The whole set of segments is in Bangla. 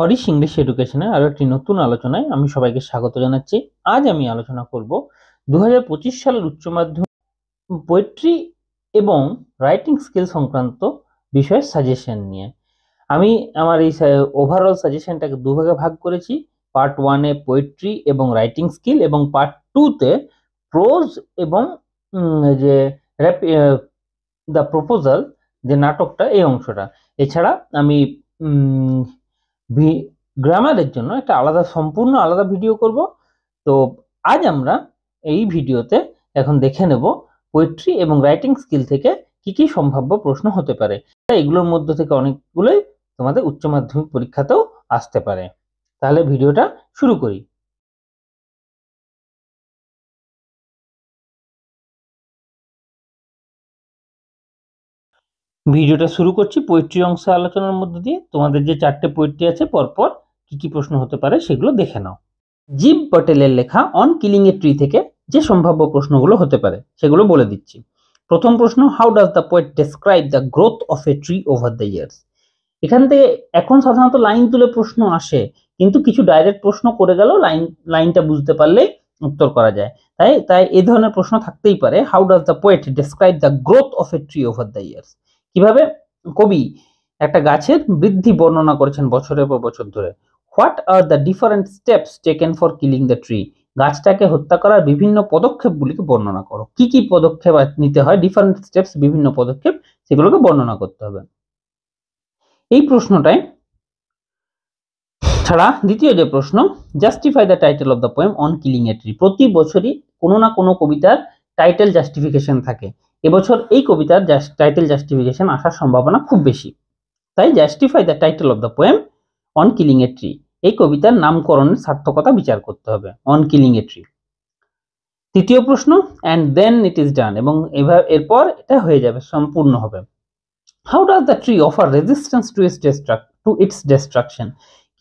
হরিশ ইংলিশ এডুকেশনের আরো একটি নতুন আলোচনায় আমি সবাইকে স্বাগত জানাচ্ছি। আজ আমি আলোচনা করব 2025 সালের উচ্চ মাধ্যমিক পোয়েট্রি এবং রাইটিং স্কিল সংক্রান্ত বিষয়ের সাজেশন নিয়ে। আমি আমার এই ওভারঅল সাজেশনটাকে দুভাগে ভাগ করেছি। পার্ট 1-এ পোয়েট্রি এবং রাইটিং স্কিল, এবং পার্ট 2-তে প্রোজ এবং যে দ্য প্রপোজাল, যে নাটকটা, এই অংশটা। এছাড়া আমি গ্রামারের জন্য একটা সম্পূর্ণ আলাদা ভিডিও করব। তো আজ আমরা এই ভিডিওতে এখন দেখে নেব পোয়েট্রি এবং রাইটিং স্কিল থেকে কি কি সম্ভাব্য প্রশ্ন হতে পারে। এগুলোর মধ্যে থেকে অনেকগুলোই তোমাদের উচ্চ মাধ্যমিক পরীক্ষাতেও আসতে পারে। তাহলে ভিডিওটা শুরু করি। ভিডিওটা শুরু করছি পোয়েট্রি অংশ আলোচনার মধ্যে দিয়ে। তোমাদের যে 4টে পোয়েট্রি আছে, পরপর কি কি প্রশ্ন হতে পারে সেগুলো দেখে নাও। জীব পটেলের লেখা অন কিলিং এ ট্রি থেকে যে সম্ভাব্য প্রশ্নগুলো হতে পারে সেগুলো বলে দিচ্ছি। প্রথম প্রশ্ন, how does the poet describe the growth of a tree over the years. এখান থেকে এখন সাধারণত লাইন তুলে প্রশ্ন আসে, কিন্তু কিছু ডাইরেক্ট প্রশ্ন করে গেলেও লাইনটা বুঝতে পারলেই উত্তর করা যায়। তাই এই ধরনের প্রশ্ন থাকতেই পারে। How does the poet describe the growth of a tree over the years. কিভাবে কবি একটা গাছের বৃদ্ধি বর্ণনা করেছেন বছরের পর বছর ধরে। What are the different steps taken for killing the tree. গাছটাকে হত্যা করার বিভিন্ন পদক্ষেপগুলিকে বর্ণনা করো। কি কি পদক্ষেপ নিতে হয়, ডিফারেন্ট স্টেপস, বিভিন্ন পদক্ষেপ, সেগুলোকে বর্ণনা করতে হবে। এই প্রশ্নটায় ছাড়া দ্বিতীয় যে প্রশ্ন, justify the title of the poem on killing a tree. প্রতি বছরই কোনো না কোনো কবিতার টাইটেল জাস্টিফিকেশন থাকে। এবছর এই কবিতার টাইটেল জাস্টিফিকেশন আসার সম্ভাবনা খুব বেশি। তাই justify the title of the poem on killing a tree, এই কবিতার নামকরণের সার্থকতা বিচার করতে হবে। On killing a tree. তৃতীয় প্রশ্ন, and then it is done, এবং এরপর এটা হয়ে যাবে, সম্পূর্ণ হবে। How does the tree offer resistance to its destruction.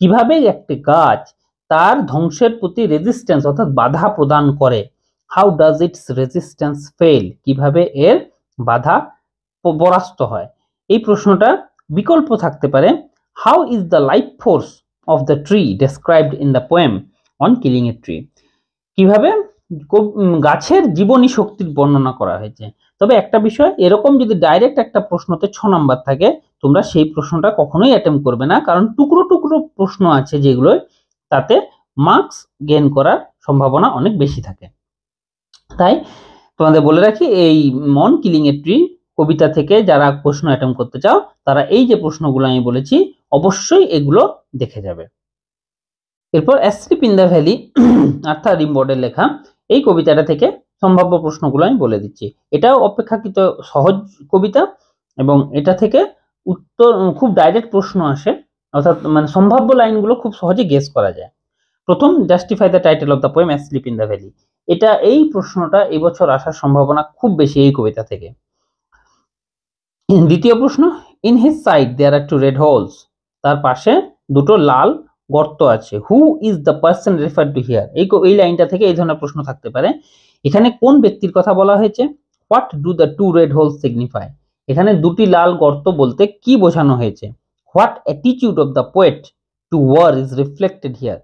কিভাবে একটি গাছ তার ধ্বংসের প্রতি রেজিস্ট্যান্স অর্থাৎ বাধা প্রদান করে। How does it's resistance fail, কিভাবে এর বাধা পরাস্ত হয়। এই প্রশ্নটা বিকল্প থাকতে পারে। How is the life force of the tree described in the poem on killing a tree. কিভাবে গাছের জীবনী শক্তির বর্ণনা করা হয়েছে। তবে একটা বিষয়, এরকম যদি ডাইরেক্ট একটা প্রশ্নতে 6 নাম্বার থাকে, তোমরা সেই প্রশ্নটা কখনোই অ্যাটেম্প করবে না, কারণ টুকরো টুকরো প্রশ্ন আছে যেগুলো তাতে মার্কস গেইন করার সম্ভাবনা অনেক বেশি থাকে। তাই তোমাদের বলে রাখি, এই অন কিলিং এ ট্রি কবিতা থেকে যারা প্রশ্ন অ্যাটেম্প করতে চাও, তারা এই যে প্রশ্নগুলো আমি বলেছি অবশ্যই এগুলো দেখে যাবে। এরপর অ্যাসলিপ ইন দ্য ভ্যালি অর্থাৎ রিমবোর্ডের লেখা এই কবিতাটা থেকে সম্ভাব্য প্রশ্নগুলো আমি বলে দিচ্ছি। এটাও অপেক্ষাকৃত সহজ কবিতা, এবং এটা থেকে উত্তর খুব ডাইরেক্ট প্রশ্ন আসে, অর্থাৎ মানে সম্ভাব্য লাইনগুলো খুব সহজে গেস করা যায়। প্রথম, justify the title of the poem asleep in the valley. এই প্রশ্নটা এবছর আসার সম্ভাবনা খুব বেশি এই কবিতা থেকে। দ্বিতীয় প্রশ্ন, in his side there are two red holes. তার পাশে দুটো লাল গর্ত আছে। Who is the person refer to here. এই লাইনটা থেকে এই ধরনের প্রশ্ন থাকতে পারে। এখানে কোন ব্যক্তির কথা বলা হয়েছে। What do the two red holes signify. এখানে দুটি লাল গর্ত বলতে কি বোঝানো হয়েছে। What attitude of the poet to war is reflected here.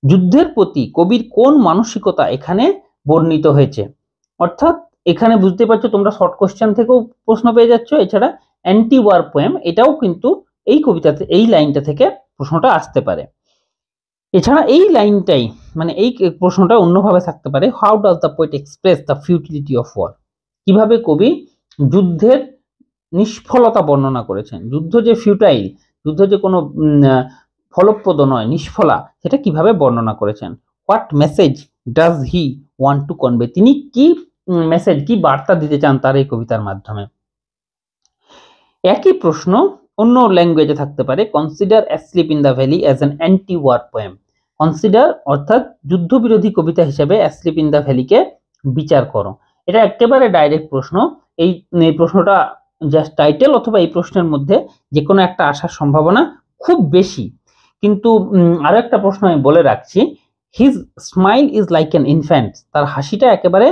যুদ্ধের প্রতি কবির কোন মানসিকতা এখানে বর্ণিত হয়েছে। অর্থাৎ এখানে বুঝতে পারছো তোমরা, শর্ট কোশ্চেন থেকেও প্রশ্ন পেয়ে যাচ্ছ। এছাড়া অ্যান্টি ওয়ার পোয়েম, এটাও কিন্তু এই কবিতাতে এই লাইনটা থেকে প্রশ্নটা আসতে পারে। এছাড়া এই লাইনটাই মানে এই প্রশ্নটা অন্যভাবে থাকতে পারে। How does the poet express the futility of war. কিভাবে কবি যুদ্ধের নিষ্ফলতা বর্ণনা করেছেন। যুদ্ধ যে ফিউটাইল, যুদ্ধ যে কোনো ফলপ্রদ নয়, নিষ্ফলা, সেটা কিভাবে বর্ণনা করেছেন। What message does he want to convey. তিনি কি মেসেজ, কি বার্তা দিতে চান তার এই কবিতার মাধ্যমে। একই প্রশ্ন অন্য ল্যাঙ্গুয়েজে থাকতে পারে। Consider asleep in the valley as an anti war poem. Consider অর্থাৎ যুদ্ধবিরোধী কবিতা হিসেবে অ্যাসলিপ ইন দ্য ভ্যালিকে বিচার করো। এটা একেবারে ডাইরেক্ট প্রশ্ন। এই প্রশ্নটা জাস্ট টাইটেল অথবা এই প্রশ্নের মধ্যে যে কোনো একটা আসার সম্ভাবনা খুব বেশি। কিন্তু আরো একটা প্রশ্ন আমি বলে রাখছি, his smile is like an infant. তার হাসিটা একেবারে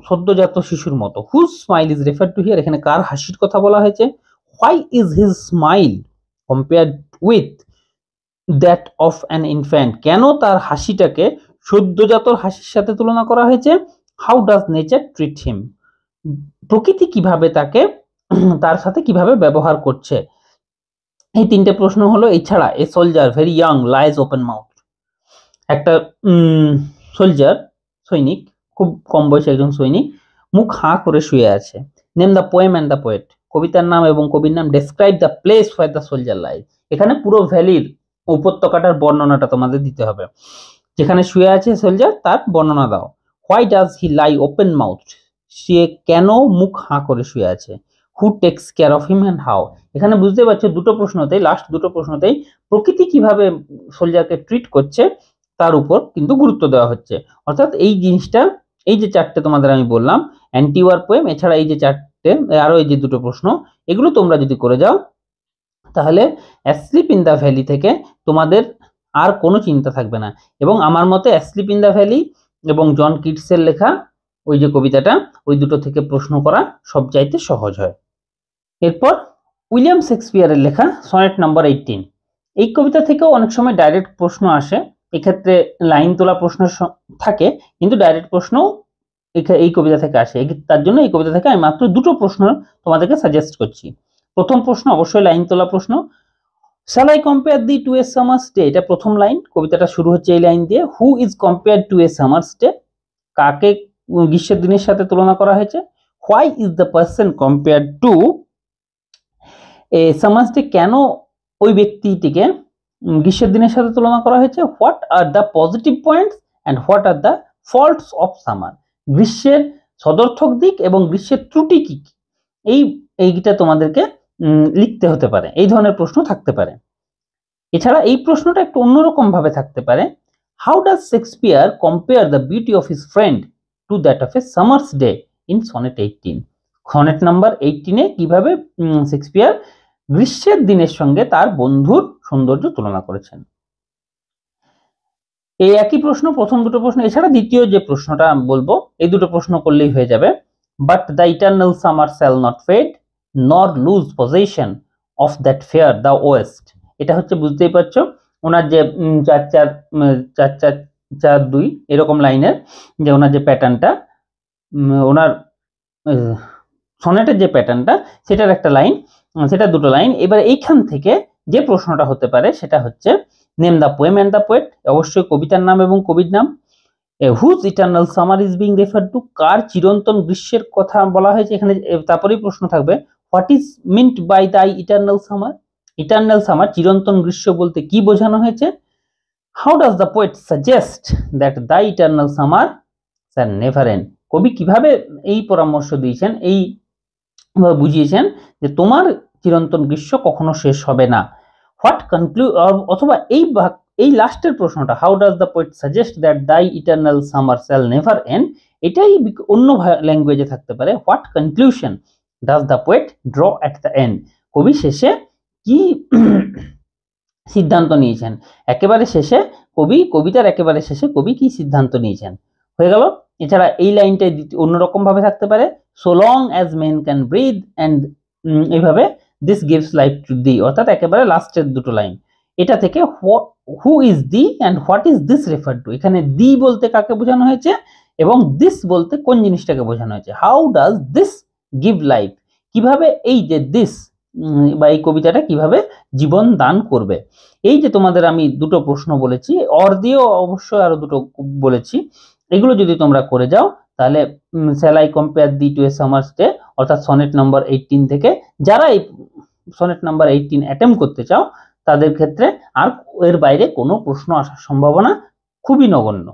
সদ্যজাত শিশুর মতো। Whose smile is refer to here. এখানে কার হাসির কথা বলা হয়েছে। Why is his smile compared with that of an infant, কেন তার হাসিটাকে সদ্যজাতর হাসির সাথে তুলনা করা হয়েছে? How does nature treat him, প্রকৃতি কিভাবে তাকে তার সাথে কিভাবে ব্যবহার করছে। এই তিনটে প্রশ্ন হলো। এছাড়া a soldier very young lies open mouth, একটা সোলজার সৈনিক, খুব কম বয়সী একজন সৈনিক মুখ হাঁ করে শুয়ে আছে। Name the poem and the poet, কবিতার নাম এবং কবির নাম। Describe the place where the soldier lies, এখানে পুরো ভ্যালির উপত্যকাটার বর্ণনাটা তোমাদের দিতে হবে, যেখানে শুয়ে আছে সোলজার তার বর্ণনা দাও। Why does he lie open mouth, সে কেন মুখ হাঁ করে শুয়ে আছে। Who takes care of him and how, এখানে বুঝতে পারছো দুটো প্রশ্নতেই, লাস্ট দুটো প্রশ্নতেই প্রকৃতি কিভাবে সোলজারকে ট্রিট করছে তার উপর কিন্তু গুরুত্ব দেওয়া হচ্ছে। অর্থাৎ এই জিনিসটা, এই যে চারটে তোমাদের আমি বললাম অ্যান্টি ওয়ার পোয়েম, এছাড়া এই যে চারটে আরো এই যে দুটো প্রশ্ন, এগুলো তোমরা যদি করে যাও তাহলে অ্যাসলিপ ইন দ্য ভ্যালি থেকে তোমাদের আর কোনো চিন্তা থাকবে না। এবং আমার মতে অ্যাসলিপ ইন দ্য ভ্যালি এবং জন কিটসের লেখা ওই যে কবিতাটা, ওই দুটো থেকে প্রশ্ন করা সবচাইতে সহজ হয়। এরপর উইলিয়াম শেক্সপিয়ারের লেখা সনেট নাম্বার 18, এই কবিতা থেকেও অনেক সময় ডাইরেক্ট প্রশ্ন আসে, এক্ষেত্রে লাইন তোলা প্রশ্ন থাকে কিন্তু ডাইরেক্ট প্রশ্ন এই কবিতা থেকে আসে। তার জন্য এই কবিতা থেকে আমি মাত্র দুটো প্রশ্ন তোমাদেরকে সাজেস্ট করছি। প্রথম প্রশ্ন অবশ্যই লাইন তোলা প্রশ্ন। Shall I compare thee to a summer's day, এটা প্রথম লাইন, কবিতাটা শুরু হচ্ছে এই লাইন দিয়ে। Who is compare to a summer's day, কাকে গ্রীষ্মের দিনের সাথে তুলনা করা হয়েছে। Why is the person compare to a summer's day, কেন ওই ব্যক্তিটিকে গ্রীষ্মের দিনের সাথে তুলনা করা হয়েছে। What are the positive points and what are the faults of summer, গ্রীষ্মের সদর্থক দিক এবং গ্রীষ্মের ত্রুটি কি, এইটা তোমাদেরকে লিখতে হতে পারে। এই ধরনের প্রশ্ন থাকতে পারে। এছাড়া এই প্রশ্নটা একটু অন্যরকম ভাবে থাকতে পারে। How does Shakespeare compare the beauty of his friend to that of a summer's day in sonnet 18, sonnet number 18-এ কিভাবে শেক্সপিয়ার গ্রীষ্মের দিনের সঙ্গে তার বন্ধুর সৌন্দর্য তুলনা করেছেন। এই একই প্রশ্ন, প্রথম দুটো প্রশ্ন, এছাড়া দ্বিতীয় যে প্রশ্নটা বলবো এই দুটো প্রশ্ন করলেই হয়ে যাবে। But the eternal summer shall not fade nor lose position of that fair the west, এটা হচ্ছে বুঝতেই পারছো ওনার যে 4-4-4-4-2 এরকম লাইনের যে ওনার যে প্যাটার্নটা, ওনার সনেটের যে প্যাটার্নটা সেটার একটা লাইন, সেটা দুটো লাইন। এবার এইখান থেকে যে প্রশ্নটা হতে পারে সেটা হচ্ছে name the poem and the poet, অবশ্যই কবিতার নাম এবং কবির নাম। Whose eternal summer is being refer to, কার চিরন্তন গ্রীষ্মের কথা বলা হয়েছে এখানে। তারপরেই প্রশ্ন থাকবে what is meant by the eternal summer, eternal summer চিরন্তন গ্রীষ্ম বলতে কি বোঝানো হয়েছে। How does the poet suggest that the eternal summer shall never end, কবি কিভাবে এই পরামর্শ দিয়েছেন, এই বুঝিয়েছেন যে তোমার চিরন্তন গ্রীষ্ম কখনো শেষ হবে না। হোয়াট অথবা এই লাস্টের প্রশ্নটা how does the poet suggest that thy eternal summer shall never end, এটাই অন্য ল্যাঙ্গুয়েজে থাকতে পারে। What conclusion does the poet draw at the end, কবি শেষে কি সিদ্ধান্ত নিয়েছেন, একেবারে শেষে কবিতার একেবারে শেষে কবি কি সিদ্ধান্ত নিয়েছেন। হয়ে গেল। এছাড়া এই লাইনটাই অন্যরকম ভাবে থাকতে পারে, so long as men can breathe and এইভাবে this gives life to thee, অর্থাৎ একেবারে লাস্টের দুটো লাইন। এটা থেকে who is thee and what is this refer to, এখানে দি বলতে কাকে বোঝানো হয়েছে এবং দিস বলতে কোন জিনিসটাকে বোঝানো হয়েছে। How does this give life, কিভাবে এই যে দিস বা এই কবিতাটা কিভাবে জীবন দান করবে। এই যে তোমাদের আমি দুটো প্রশ্ন বলেছি, অর দিয়েও অবশ্যই আরো দুটো বলেছি, এগুলো যদি তোমরা করে যাও তাহলে shall I compare thee to a summer's day অর্থাৎ সনেট নাম্বার 18 থেকে, যারা এই সনেট নাম্বার 18 অ্যাটেম্প করতে চাও তাদের ক্ষেত্রে আর এর বাইরে কোনো প্রশ্ন আসার সম্ভাবনা খুবই নগণ্য।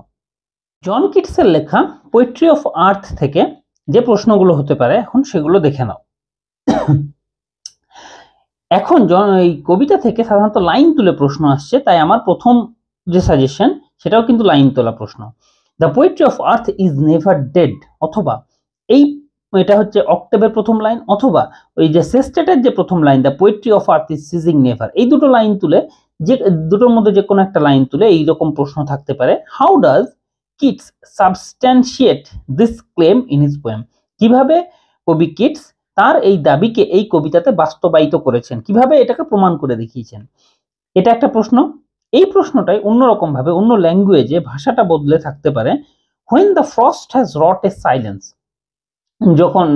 জন কিটসের লেখা পোয়েট্রি অফ আর্থ থেকে যে প্রশ্নগুলো হতে পারে এখন সেগুলো দেখে নাও। এখন এই কবিতা থেকে সাধারণত লাইন তুলে প্রশ্ন আসছে, তাই আমার প্রথম যে সাজেশন সেটাও কিন্তু লাইন তোলা প্রশ্ন। The poetry of earth is never dead, অথবা এটা হচ্ছে অক্টেবের প্রথম লাইন, অথবা ওই যে সেস্টেটের যে প্রথম line the poetry of earth is seizing never, এই দুটো লাইন তুলে, যে দুটোর মধ্যে যে কোনো একটা লাইন তুলে এইরকম প্রশ্ন থাকতে পারে। How does Keats substantiate this claim in his poem, কিভাবে কবি কিটস তার এই দাবিকে এই কবিতাতে বাস্তবায়িত করেছেন, কিভাবে এটাকে প্রমাণ করে দেখিয়েছেন। এটা একটা প্রশ্ন। এই প্রশ্নটাই অন্যরকম ভাবে অন্য ল্যাঙ্গুয়েজে ভাষাটা বদলে থাকতে পারে। When the frost has wrought a silence, যখন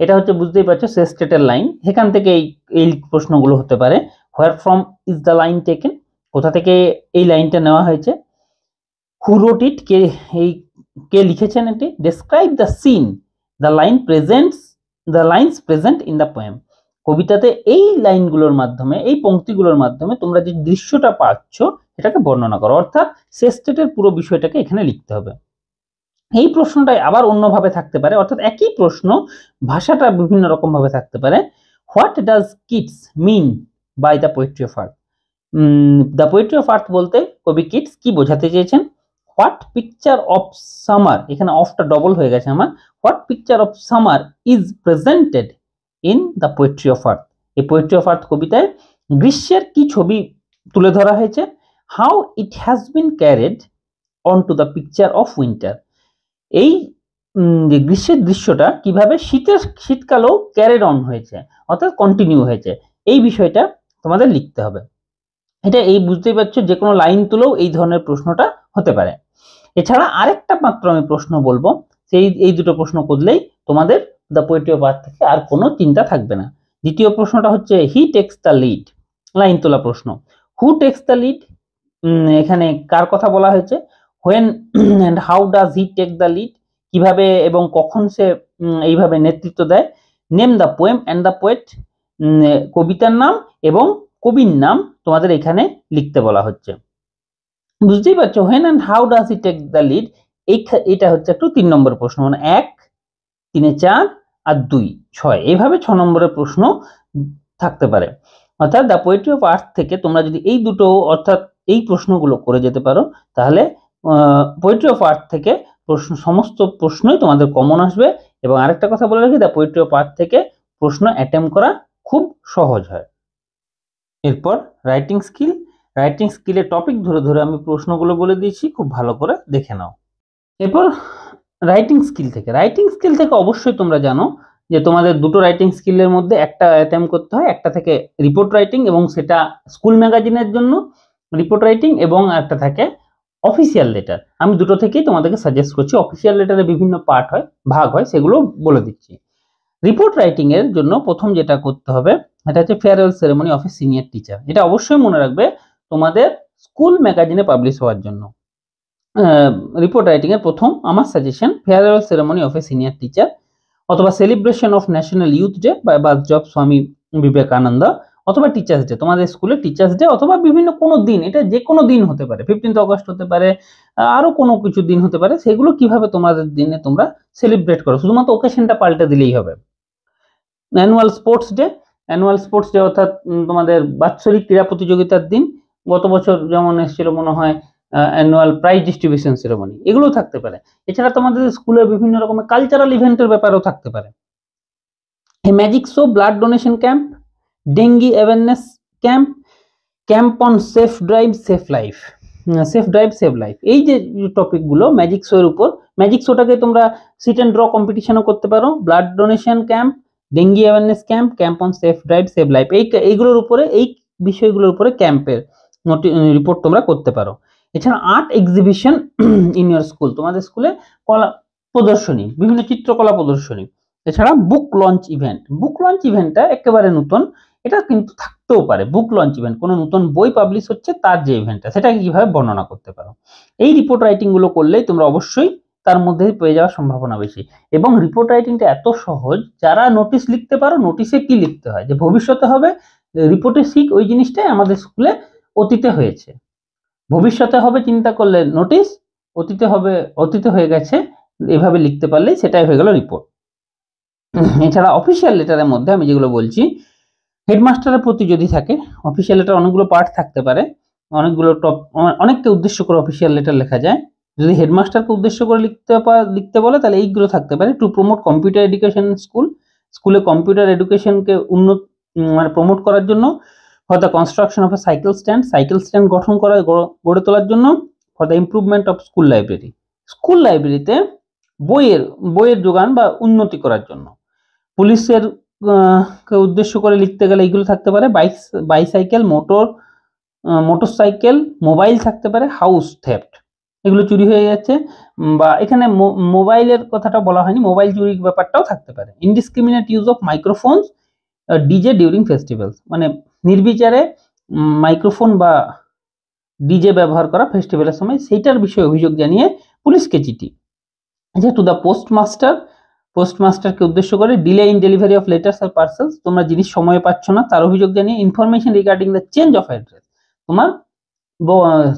এটা হচ্ছে বুঝতেই পারছো সেস্টেটের লাইন, সেখান থেকে এই প্রশ্নগুলো হতে পারে। Where from is the line taken, কোথা থেকে এই লাইনটা নেওয়া হয়েছে। হু রোট ইট, কে লিখেছেন এটি। Describe the scene, the lines present in the poem, কবিতাতে এই লাইনগুলোর মাধ্যমে, এই পংক্তিগুলোর মাধ্যমে তোমরা যে দৃশ্যটা পাচ্ছ সেটাকে বর্ণনা করো, অর্থাৎ সেস্টেটের পুরো বিষয়টাকে এখানে লিখতে হবে। এই প্রশ্নটাই আবার অন্যভাবে থাকতে পারে, অর্থাৎ একই প্রশ্ন ভাষাটা বিভিন্ন রকম ভাবে থাকতে পারে। What does Keats mean by the poetry of earth, the poetry of earth বলতে কবি কিটস কি বোঝাতে চেয়েছেন। হোয়াট পিকচার অফ সামার, এখানে অফটা ডবল হয়ে গেছে আমার, what picture of summer is presented in the poetry of আর্থ, এই পোয়েট্রি অফ আর্থ কবিতায় গ্রীষ্মের কি ছবি তুলে ধরা হয়েছে। How it has been carried on to the picture of winter, এই যে গ্রীষ্মের দৃশ্যটা কিভাবে শীতকালেও ক্যারিড অন হয়েছে, অর্থাৎ কন্টিনিউ হয়েছে, এই বিষয়টা তোমাদের লিখতে হবে। এটা এই বুঝতেই পারছো যে কোনো লাইন তুলেও এই ধরনের প্রশ্নটা হতে পারে। এছাড়া আরেকটা মাত্র আমি প্রশ্ন বলবো, এই দুটো প্রশ্ন করলেই তোমাদের দ্য পোয়েট্রি অফ আর্থ থেকে আর কোনো চিন্তা থাকবে না। দ্বিতীয় প্রশ্নটা হচ্ছে he takes the lead, line তোলা প্রশ্ন। হু টেক্স দ্য লিড, এখানে কার কথা বলা হয়েছে। When and how does he take the lead, কিভাবে এবং কখন সে এইভাবে নেতৃত্ব দেয়। Name the poem and the poet, কবিতার নাম এবং কবির নাম তোমাদের এখানে লিখতে বলা হচ্ছে। বুঝতেই পারছো when and how does he take the lead, এটা হচ্ছে একটু 3 নম্বর প্রশ্ন, মানে 1, 3 4 আর 2 6, এইভাবে 6 নম্বরের প্রশ্ন থাকতে পারে। অর্থাৎ দ্য পোয়েট্রি অফ আর্থ থেকে তোমরা যদি এই দুটো অর্থাৎ এই প্রশ্নগুলো করে যেতে পারো, তাহলে পোয়েট্রি অফ আর্থ থেকে সমস্ত প্রশ্নই তোমাদের কমন আসবে। এবং আরেকটা কথা বলে রাখি, দ্য পোয়েট্রি অফ আর্থ থেকে প্রশ্ন অ্যাটেম্প করা খুব সহজ হয়। এরপর রাইটিং স্কিল, রাইটিং স্কিলের টপিক ধরে ধরে আমি প্রশ্নগুলো বলে দিয়েছি, খুব ভালো করে দেখে নাও। এরপর রাইটিং স্কিল থেকে অবশ্যই তোমরা জানো যে তোমাদের দুটো রাইটিং স্কিলের মধ্যে একটা অ্যাটেম্প করতে হয়, একটা থেকে রিপোর্ট রাইটিং এবং সেটা স্কুল ম্যাগাজিনের জন্য রিপোর্ট রাইটিং, এবং একটা থাকে অফিসিয়াল লেটার। আমি দুটো থেকেই তোমাদেরকে সাজেস্ট করছি, অফিসিয়াল লেটারে বিভিন্ন পার্ট হয়, ভাগ হয়, সেগুলো বলে দিচ্ছি। রিপোর্ট রাইটিং এর জন্য প্রথম যেটা করতে হবে এটা হচ্ছে farewell ceremony of a senior teacher, এটা অবশ্যই মনে রাখবে তোমাদের স্কুল ম্যাগাজিনে পাবলিশ হওয়ার জন্য। রিপোর্ট রাইটিং এর প্রথম আমার suggestion farewell ceremony of a senior teacher, অথবা celebration of national youth day বা বার্থডে অফ স্বামী বিবেকানন্দ, অথবা টিচার্স ডে, তোমাদের স্কুলে টিচার্স ডে, অথবা বিভিন্ন কোনো দিন, এটা যে কোনো দিন হতে পারে, 15th অগস্ট হতে পারে, আরো কোনো কিছু দিন হতে পারে, সেগুলো কিভাবে তোমাদের দিনে তোমরা সেলিব্রেট করো, শুধুমাত্র ওকেশনটা পাল্টে দিলেই হবে। অ্যানুয়াল স্পোর্টস ডে অর্থাৎ তোমাদের বাৎসরিক ক্রীড়া প্রতিযোগিতার দিন, গত বছর যেমন এসেছিল মনে হয় অ্যানুয়াল প্রাইজ ডিস্ট্রিবিউশন সেরেমনি, এগুলো থাকতে পারে। এছাড়া তোমাদের স্কুলে বিভিন্ন রকমের কালচারাল ইভেন্টের ব্যাপারেও থাকতে পারে। Magic show, blood donation camp, dengue awareness camp, camp on safe drive save life, এই যে টপিকগুলো ম্যাজিক শো এর উপর, ম্যাজিক শোটাকে তোমরা সিট অ্যান্ড ড্র কম্পিটিশনও করতে পারো। Blood donation camp, dengue awareness camp, camp on safe drive save life, এইগুলোর উপরে, এই বিষয়গুলোর উপরে ক্যাম্পের রিপোর্ট তোমরা করতে পারো। এছাড়া art exhibition in your school, তোমাদের স্কুলে কলা প্রদর্শনী, বিভিন্ন চিত্রকলা প্রদর্শনী। এছাড়া বুক লঞ্চ ইভেন্টটা একেবারে নতুন, এটা কিন্তু থাকতেও পারে। বুক লঞ্চ ইভেন্ট, কোনো নতুন বই পাবলিশ হচ্ছে তার যে ইভেন্টটা, সেটাকে কিভাবে বর্ণনা করতে পারো। এই রিপোর্ট রাইটিং গুলো করলেই তোমরা অবশ্যই তার মধ্যে পেয়ে যাওয়ার সম্ভাবনা বেশি। এবং রিপোর্ট রাইটিংটা এত সহজ, যারা নোটিশ লিখতে পারো, নোটিশে কি লিখতে হয় যে ভবিষ্যতে হবে, রিপোর্টে শিখ ওই জিনিসটাই আমাদের স্কুলে অতীতে হয়েছে, ভবিষ্যতে হবে চিন্তা করলে নোটিশ, অতীতে হয়ে গেছে, এভাবে লিখতে পারলেই সেটাই হয়ে গেল রিপোর্ট। এছাড়া অফিসিয়াল লেটারের মধ্যে আমি যেগুলো বলছি, হেডমাস্টারের প্রতি যদি থাকে, অফিসিয়াল লেটার অনেকগুলো পার্ট থাকতে পারে, অনেককে উদ্দেশ্য করে অফিসিয়াল লেটার লেখা যায়। যদি হেডমাস্টারকে উদ্দেশ্য করে লিখতে বলে তাহলে এইগুলো থাকতে পারে। টু প্রমোট কম্পিউটার এডুকেশন স্কুলে কম্পিউটার এডুকেশনকে মানে প্রমোট করার জন্য। For the construction of A cycle stand গড়ে তোলার জন্য। For the improvement of school লাইব্রেরিতে বইয়ের যোগান বা উন্নতি করার জন্য। পুলিশের কে উদ্দেশ্য করে লিখতে গেলে এইগুলো থাকতে পারে, বাইসাইকেল, মোটর মোটরসাইকেল, মোবাইল থাকতে পারে, হাউস থেফট, এগুলো চুরি হয়ে যাচ্ছে, বা এখানে মোবাইলের কথাটা বলা হয়নি, মোবাইল চুরির ব্যাপারটাও থাকতে পারে। Indiscriminate use of মাইক্রোফোনস, DJ during festivals, মানে নির্বিচারে মাইক্রোফোন বা ডিজে ব্যবহার করা ফেস্টিভ্যালের সময়, সেইটার বিষয়ে অভিযোগ জানিয়ে পুলিশকে চিঠি। টু দ্য পোস্টমাস্টারকে উদ্দেশ্য করে, delay in delivery of letters আর পার্সেলস, তোমরা জিনিস সময়ে পাচ্ছ না তার অভিযোগ জানিয়ে। Information regarding the change of address, তোমার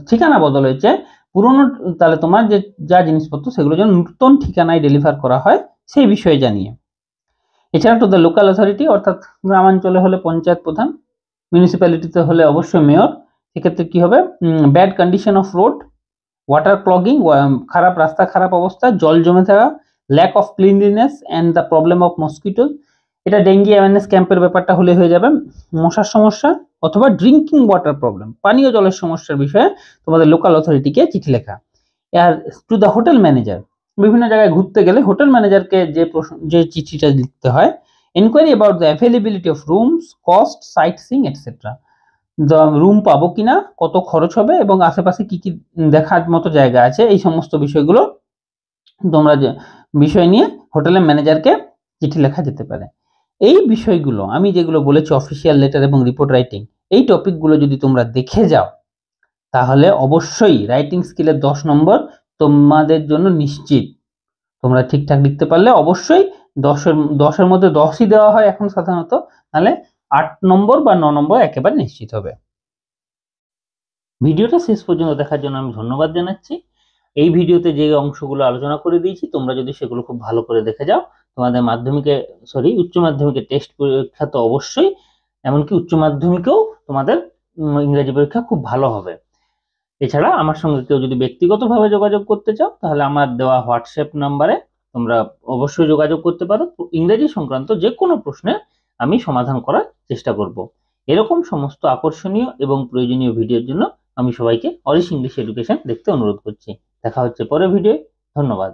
ঠিকানা বদল হয়েছে, পুরনো, তাহলে তোমার যে যা জিনিসপত্র সেগুলো যেন নতুন ঠিকানায় ডেলিভার করা হয় সেই বিষয়ে জানিয়ে। এছাড়া টু দ্য লোকাল অথরিটি, অর্থাৎ গ্রামাঞ্চলে হলে পঞ্চায়েত প্রধান, মিউনিসিপ্যালিটিতে হলে অবশ্যই মেয়র। সেক্ষেত্রে কি হবে, bad condition of road, water clogging, খারাপ রাস্তা, খারাপ অবস্থা, জল জমে থাকা, lack of cleanliness and the problem of mosquitoes, এটা ডেঙ্গি অ্যাওয়ারনেস ক্যাম্পের ব্যাপারটা হলে হয়ে যাবে। মশার সমস্যা অথবা ড্রিঙ্কিং ওয়াটার প্রবলেম, পানীয় জলের সমস্যার বিষয়ে তোমাদের লোকাল অথরিটিকে চিঠি লেখা। আর টু দ্য হোটেল ম্যানেজার, বিভিন্ন জায়গায় ঘুরতে গেলে হোটেল ম্যানেজারকে যে চিঠিটা লিখতে হয়, enquiry about the availability of rooms, cost, sightseeing etcetera, room পাবো কিনা, কত খরচ হবে, এবং আশেপাশে কি কি দেখার মতো জায়গা আছে, এই সমস্ত বিষয়গুলো তোমরা যে বিষয় নিয়ে হোটেলের ম্যানেজারকে চিঠি লেখা যেতে পারে। এই বিষয়গুলো আমি যেগুলো বলেছি, অফিসিয়াল লেটার এবং রিপোর্ট রাইটিং, এই টপিকগুলো যদি তোমরা দেখে যাও তাহলে অবশ্যই রাইটিং স্কিলের 10 নম্বর তোমাদের জন্য নিশ্চিত। তোমরা ঠিকঠাক লিখতে পারলে অবশ্যই 10-এর মধ্যে 10ই দেওয়া হয় এখন সাধারণত, তাহলে 8 নম্বর বা 9 নম্বর একেবারে নিশ্চিত হবে। ভিডিওটা শেষ পর্যন্ত দেখার জন্য আমি ধন্যবাদ জানাচ্ছি। এই ভিডিওতে যে অংশগুলো আলোচনা করে দিয়েছি তোমরা যদি সেগুলো খুব ভালো করে দেখে যাও, তোমাদের উচ্চ মাধ্যমিকে টেস্ট পরীক্ষা তো অবশ্যই, এমনকি উচ্চ মাধ্যমিকেও তোমাদের ইংরেজি পরীক্ষা খুব ভালো হবে। এছাড়া আমার সঙ্গে কেউ যদি ব্যক্তিগতভাবে যোগাযোগ করতে চাও তাহলে আমার দেওয়া হোয়াটসঅ্যাপ নাম্বারে তোমরা অবশ্যই যোগাযোগ করতে পারো। ইংরেজি সংক্রান্ত যে কোনো প্রশ্নের আমি সমাধান করার চেষ্টা করব। এরকম সমস্ত আকর্ষণীয় এবং প্রয়োজনীয় ভিডিওর জন্য আমি সবাইকে অরিশ ইংলিশ এডুকেশন দেখতে অনুরোধ করছি। দেখা হচ্ছে পরের ভিডিও। ধন্যবাদ।